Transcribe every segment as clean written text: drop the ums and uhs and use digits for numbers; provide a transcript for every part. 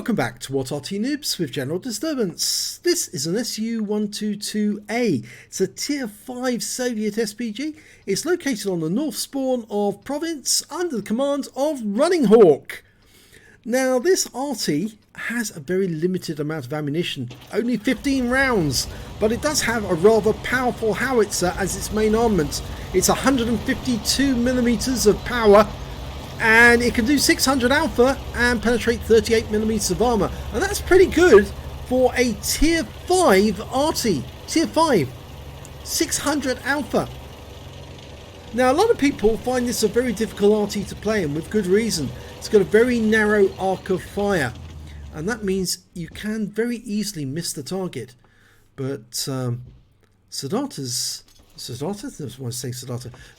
Welcome back to What Arty Noobs with General Disturbance. This is an SU-122A. It's a Tier 5 Soviet SPG. It's located on the north spawn of Province under the command of Running Hawk. Now this Arty has a very limited amount of ammunition, only 15 rounds, but it does have a rather powerful howitzer as its main armament. It's 152mm of power, and it can do 600 alpha and penetrate 38mm of armor, and that's pretty good for a tier 5 Arty. Tier 5, 600 alpha. Now a lot of people find this a very difficult Arty to play, and with good reason. It's got a very narrow arc of fire, and that means you can very easily miss the target. But Siddhartha's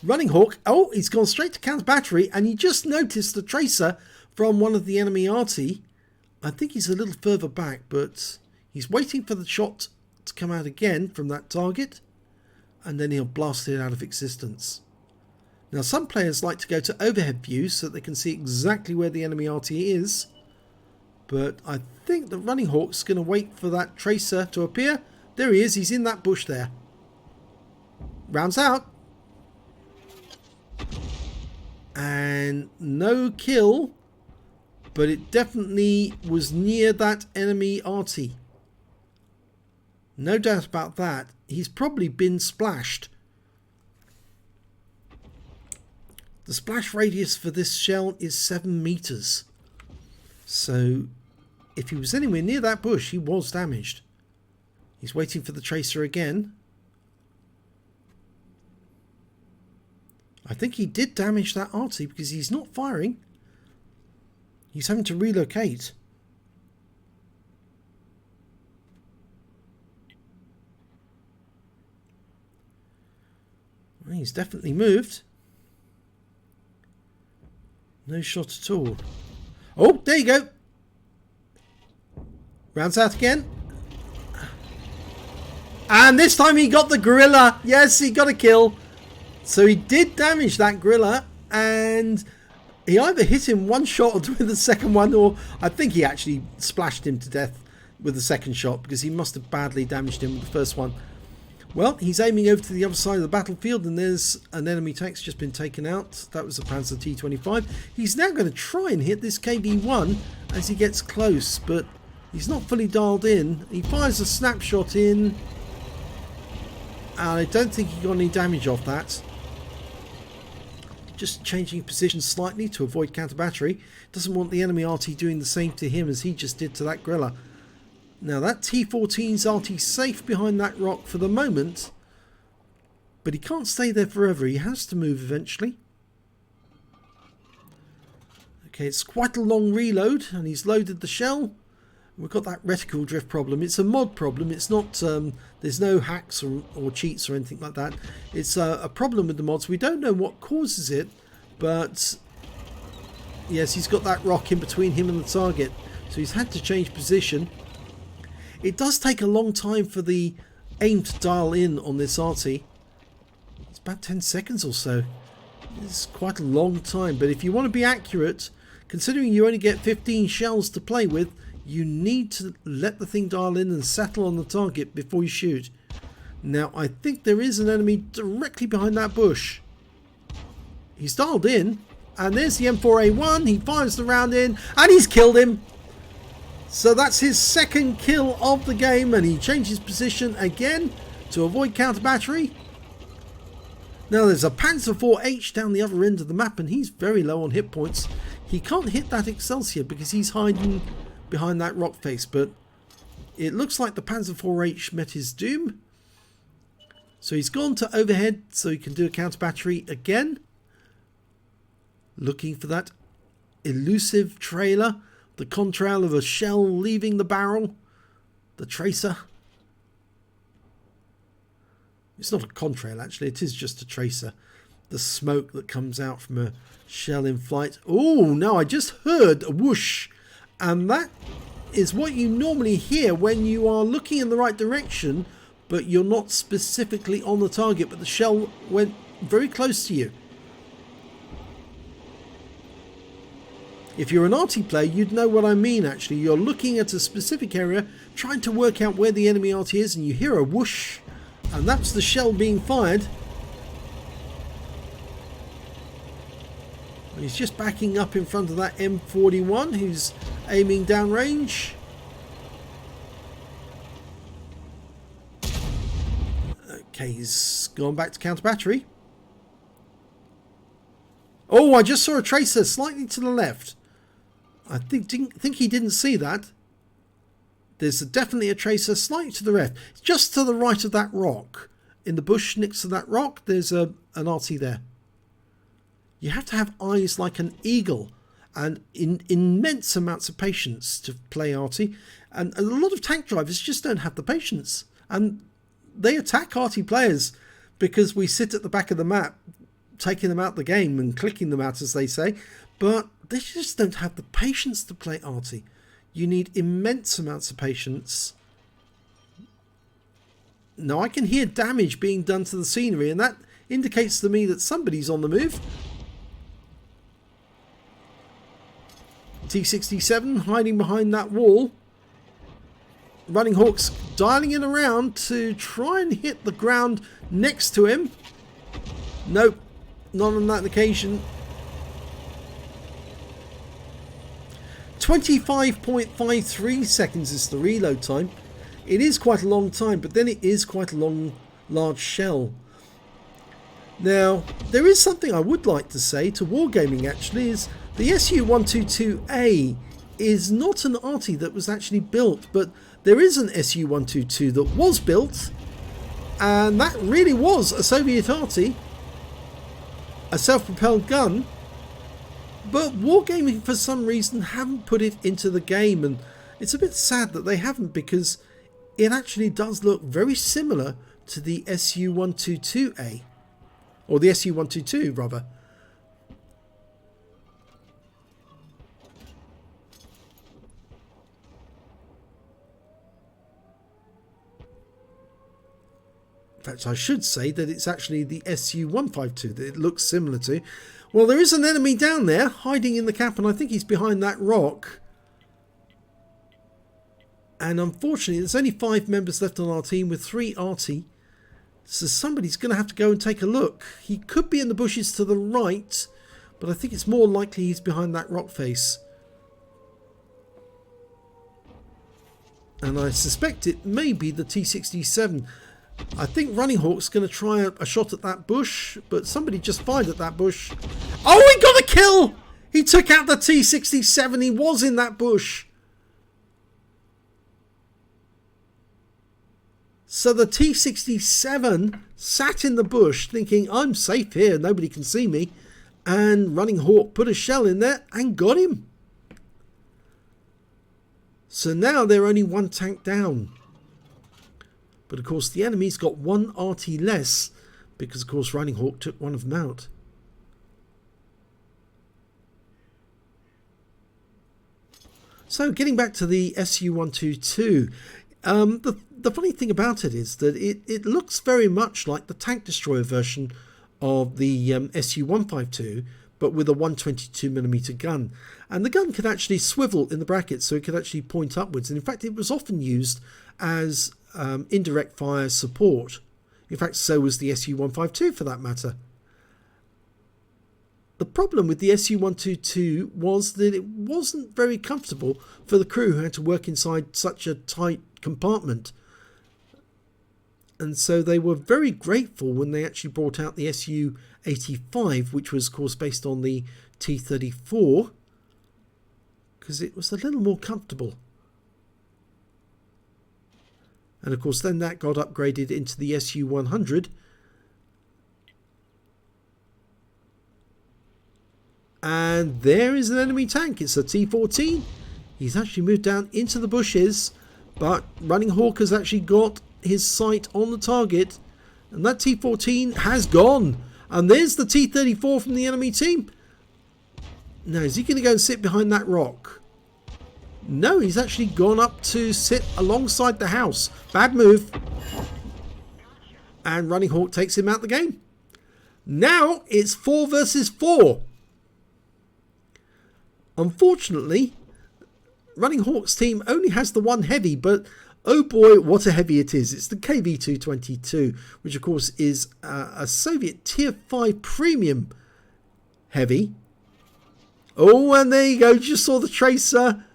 Running Hawk, oh, he's gone straight to counter battery, and he just noticed the tracer from one of the enemy Arty. I think he's a little further back, but he's waiting for the shot to come out again from that target, and then he'll blast it out of existence. Now some players like to go to overhead views so that they can see exactly where the enemy Arty is, but I think the Running Hawk's going to wait for that tracer to appear. There he is, he's in that bush there. Rounds out, and no kill, but it definitely was near that enemy Arty. No doubt about that. He's probably been splashed. The splash radius for this shell is 7 meters, so if he was anywhere near that bush, he was damaged. He's waiting for the tracer again. I think he did damage that Arty because he's not firing. He's having to relocate. Well, he's definitely moved. No shot at all. Oh, there you go. Rounds out again. And this time he got the gorilla. Yes, he got a kill. So he did damage that gorilla, and he either hit him one shot with the second one, or I think he actually splashed him to death with the second shot, because he must have badly damaged him with the first one. Well, he's aiming over to the other side of the battlefield, and there's an enemy tank's just been taken out. That was a Panzer T-25. He's now going to try and hit this KV-1 as he gets close, but he's not fully dialed in. He fires a snapshot in, and I don't think he got any damage off that. Just changing position slightly to avoid counter battery. Doesn't want the enemy Arty doing the same to him as he just did to that gorilla. Now that T-14's Arty safe behind that rock for the moment, but he can't stay there forever. He has to move eventually. Okay, it's quite a long reload, and he's loaded the shell. We've got that reticle drift problem. It's a mod problem. It's not, there's no hacks or cheats or anything like that. It's a problem with the mods. We don't know what causes it, but yes, he's got that rock in between him and the target. So he's had to change position. It does take a long time for the aim to dial in on this Arty. It's about 10 seconds or so. It's quite a long time, but if you want to be accurate, considering you only get 15 shells to play with, you need to let the thing dial in and settle on the target before you shoot. Now I think there is an enemy directly behind that bush. He's dialed in, and there's the M4A1. He fires the round in, and he's killed him. So that's his second kill of the game, and he changes position again to avoid counter battery. Now there's a Panzer IV-H down the other end of the map, and he's very low on hit points. He can't hit that Excelsior because he's hiding behind that rock face, but it looks like the Panzer IV-H met his doom. So he's gone to overhead so he can do a counter battery again, looking for that elusive trailer, the contrail of a shell leaving the barrel, the tracer. It's not a contrail actually, it is just a tracer. The smoke that comes out from a shell in flight. Oh, no, I just heard a whoosh. And that is what you normally hear when you are looking in the right direction, but you're not specifically on the target, but the shell went very close to you. If you're an Arty player, you'd know what I mean actually. You're looking at a specific area, trying to work out where the enemy Arty is, and you hear a whoosh, and that's the shell being fired. And he's just backing up in front of that M41 who's aiming downrange. Okay, he's gone back to counter battery. Oh, I just saw a tracer slightly to the left. I think he didn't see that. There's definitely a tracer slightly to the left. Just to the right of that rock. In the bush next to that rock, there's an Arty there. You have to have eyes like an eagle and immense amounts of patience to play Arty. And a lot of tank drivers just don't have the patience. And they attack Arty players because we sit at the back of the map taking them out the game and clicking them out, as they say. But they just don't have the patience to play Arty. You need immense amounts of patience. Now I can hear damage being done to the scenery, and that indicates to me that somebody's on the move. T-67 hiding behind that wall. Running Hawk's dialing in around to try and hit the ground next to him. Nope, not on that occasion. 25.53 seconds is the reload time. It is quite a long time, but then it is quite a large shell. Now, there is something I would like to say to Wargaming actually, is the SU-122A is not an Arty that was actually built, but there is an SU-122 that was built, and that really was a Soviet Arty, a self-propelled gun, but Wargaming for some reason haven't put it into the game, and it's a bit sad that they haven't, because it actually does look very similar to the SU-122A, or the SU-122 rather. In fact, I should say that it's actually the SU-152 that it looks similar to. Well, there is an enemy down there hiding in the cap, and I think he's behind that rock. And unfortunately, there's only 5 members left on our team with 3 Arty. So somebody's going to have to go and take a look. He could be in the bushes to the right, but I think it's more likely he's behind that rock face. And I suspect it may be the T-67. I think Running Hawk's going to try a shot at that bush, but somebody just fired at that bush. Oh, he got a kill! He took out the T-67. He was in that bush. So the T-67 sat in the bush thinking, I'm safe here, nobody can see me. And Running Hawk put a shell in there and got him. So now they're only 1 tank down. But of course the enemy's got 1 Arty less, because of course Running Hawk took one of them out. So getting back to the SU-122, the funny thing about it is that it looks very much like the tank destroyer version of the SU-152, but with a 122mm gun. And the gun could actually swivel in the brackets, so it could actually point upwards. And in fact, it was often used as indirect fire support. In fact, so was the SU-152 for that matter. The problem with the SU-122 was that it wasn't very comfortable for the crew who had to work inside such a tight compartment. And so they were very grateful when they actually brought out the SU-85, which was of course based on the T-34, because it was a little more comfortable. And of course then that got upgraded into the SU-100. And there is an enemy tank. It's a T-14. He's actually moved down into the bushes, but Running Hawk has actually got his sight on the target, and that T-14 has gone. And there's the T-34 from the enemy team. Now, is he going to go and sit behind that rock? No, he's actually gone up to sit alongside the house. Bad move. And Running Hawk takes him out the game. Now it's 4 versus 4. Unfortunately, Running Hawk's team only has the one heavy, but oh boy, what a heavy it is. It's the KV-222, which of course is a Soviet Tier 5 premium heavy. Oh, and there you go. Just saw the tracer.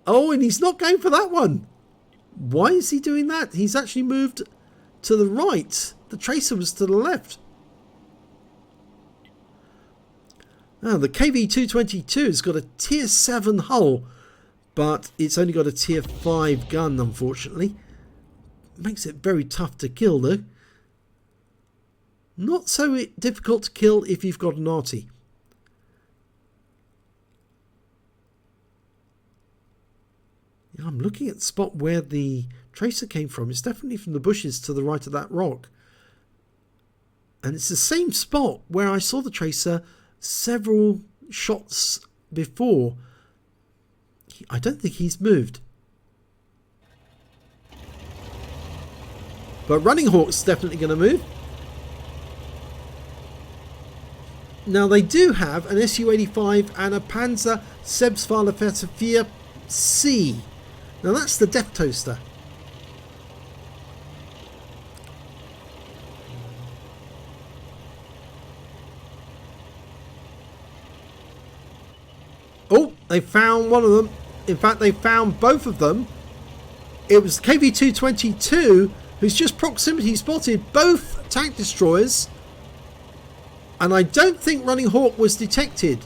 Oh, and he's not going for that one. Why is he doing that? He's actually moved to the right. The tracer was to the left. Now, the KV-222 has got a Tier 7 hull, but it's only got a Tier 5 gun, unfortunately. Makes it very tough to kill, though. Not so difficult to kill if you've got an Arty. I'm looking at the spot where the tracer came from. It's definitely from the bushes to the right of that rock. And it's the same spot where I saw the tracer several shots before. I don't think he's moved. But Running Hawk's definitely going to move. Now they do have an SU-85 and a Panzer Selbstfahrerfähre C. Now that's the Death Toaster. Oh, they found one of them. In fact, they found both of them. It was KV-222 who's just proximity spotted both tank destroyers. And I don't think Running Hawk was detected.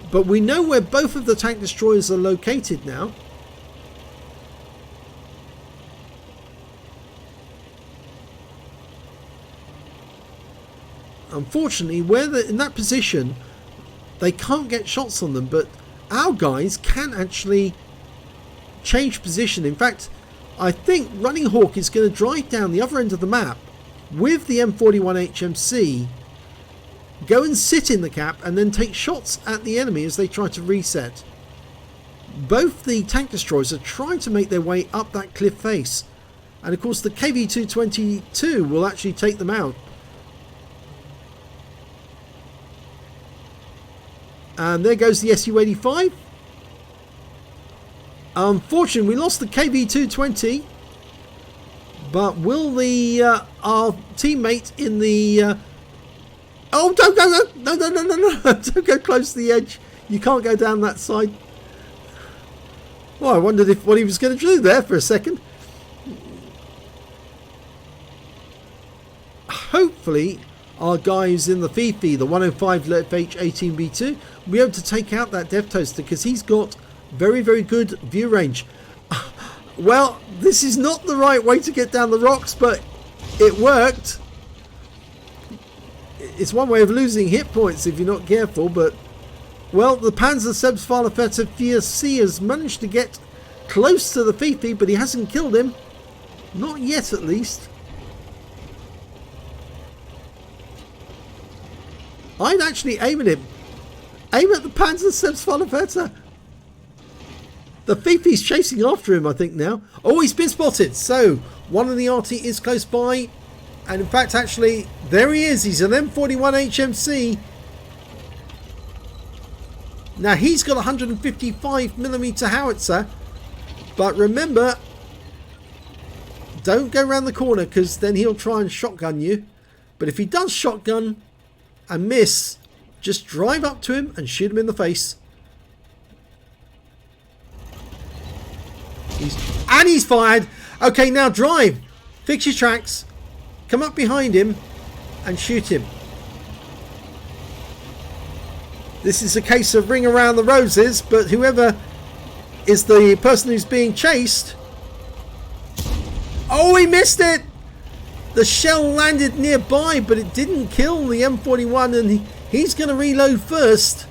But we know where both of the tank destroyers are located now. Unfortunately, where they're in that position, they can't get shots on them, but our guys can actually change position. In fact, I think Running Hawk is going to drive down the other end of the map with the M41 HMC, go and sit in the cap and then take shots at the enemy as they try to reset. Both the tank destroyers are trying to make their way up that cliff face, and of course the KV-222 will actually take them out. And there goes the SU-85. Unfortunately, we lost the KV-220. But will the our teammate in the oh, don't go, no, don't go close to the edge. You can't go down that side. Well, I wondered what he was going to do there for a second. Hopefully, our guy who's in the Fifi, the 105 FH18B2, will be able to take out that Death Toaster because he's got very, very good view range. Well, this is not the right way to get down the rocks, but it worked. It's one way of losing hit points if you're not careful, but well, the Panzer Selbstfahrerfähre C has managed to get close to the Fifi, but he hasn't killed him. Not yet, at least. I'd actually aim at him. Aim at the Panzer Selbstfahrerfähre. The Fifi's chasing after him, I think, now. Oh, he's been spotted. So, one of the Arty is close by. And in fact, actually, there he is. He's an M41 HMC. Now, he's got a 155mm howitzer. But remember, don't go around the corner because then he'll try and shotgun you. But if he does shotgun and miss, just drive up to him and shoot him in the face. He's fired. Okay, now drive. Fix your tracks. Come up behind him and shoot him. This is a case of ring around the roses, but whoever is the person who's being chased... Oh, he missed it! The shell landed nearby, but it didn't kill the M41, and he's going to reload first.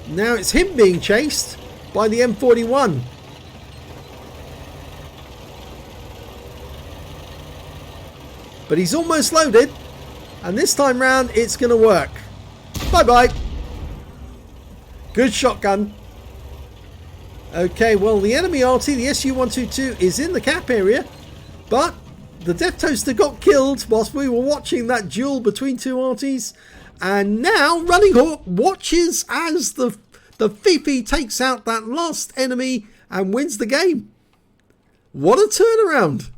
Now it's him being chased by the M41. But he's almost loaded. And this time round, it's going to work. Bye-bye. Good shotgun. Okay, well, the enemy Arty, the SU-122, is in the cap area. But the Death Toaster got killed whilst we were watching that duel between two Arties. And now Running Hawk watches as the Fifi takes out that last enemy and wins the game. What a turnaround.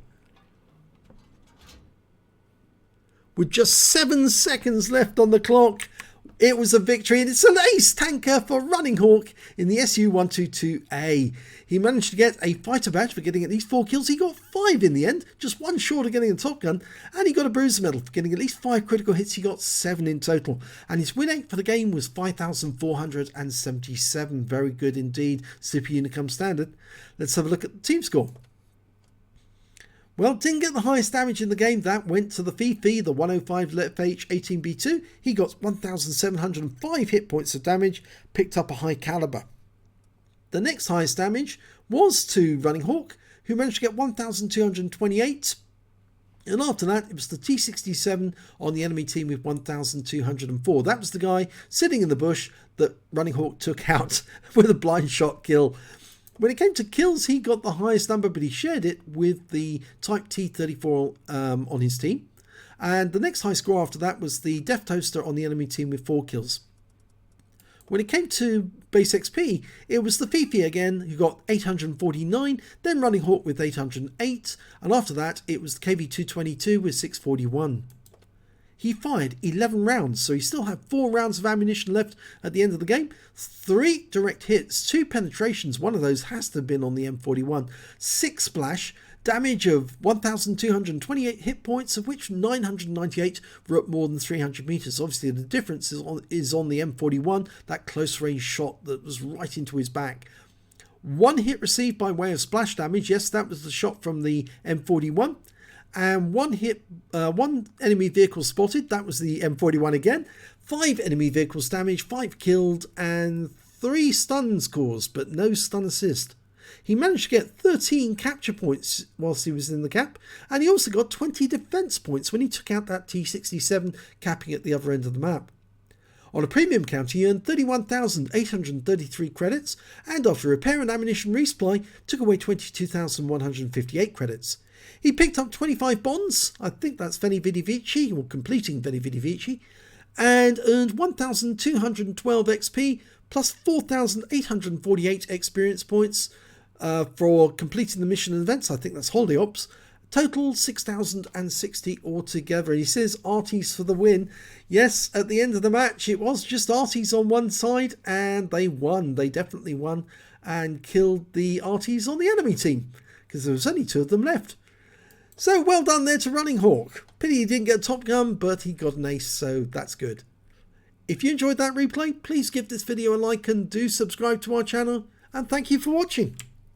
With just 7 seconds left on the clock, it was a victory, and it's an ace tanker for Running Hawk in the SU-122A. He managed to get a fighter badge for getting at least 4 kills. He got 5 in the end, just 1 short of getting a Top Gun, and he got a Bruiser Medal for getting at least 5 critical hits. He got 7 in total, and his win rate for the game was 5,477. Very good indeed. Super Unicum standard. Let's have a look at the team score. Well, didn't get the highest damage in the game. That went to the Fifi, the 105 FH18B2. He got 1,705 hit points of damage, picked up a high caliber. The next highest damage was to Running Hawk, who managed to get 1,228. And after that, it was the T67 on the enemy team with 1,204. That was the guy sitting in the bush that Running Hawk took out with a blind shot kill. When it came to kills, he got the highest number, but he shared it with the Type T34 on his team. And the next high score after that was the Death Toaster on the enemy team with 4 kills. When it came to base XP, it was the Fifi again, who got 849, then Running Hawk with 808, and after that, it was the KV-222 with 641. He fired 11 rounds, so he still had 4 rounds of ammunition left at the end of the game. 3 direct hits, 2 penetrations, one of those has to have been on the M41. 6 splash, damage of 1,228 hit points, of which 998 were at more than 300 meters. Obviously, the difference is on the M41, that close range shot that was right into his back. 1 hit received by way of splash damage. Yes, that was the shot from the M41. And 1 enemy vehicle spotted. That was the M41 again. 5 enemy vehicles damaged, 5 killed, and 3 stuns caused, but no stun assist. He managed to get 13 capture points whilst he was in the cap, and he also got 20 defense points when he took out that T67, capping at the other end of the map. On a premium count, he earned 31,833 credits, and after repair and ammunition resupply, took away 22,158 credits. He picked up 25 bonds, I think that's Veni Vidi Vici, or completing Veni Vidi Vici, and earned 1,212 XP, plus 4,848 experience points for completing the mission and events. I think that's Holiday Ops. Total 6,060 altogether. And he says Arty's for the win. Yes, at the end of the match, it was just Arty's on one side, and they won. They definitely won and killed the Arty's on the enemy team, because there was only 2 of them left. So well done there to Running Hawk. Pity he didn't get a Top Gun, but he got an ace, so that's good. If you enjoyed that replay, please give this video a like and do subscribe to our channel, and thank you for watching.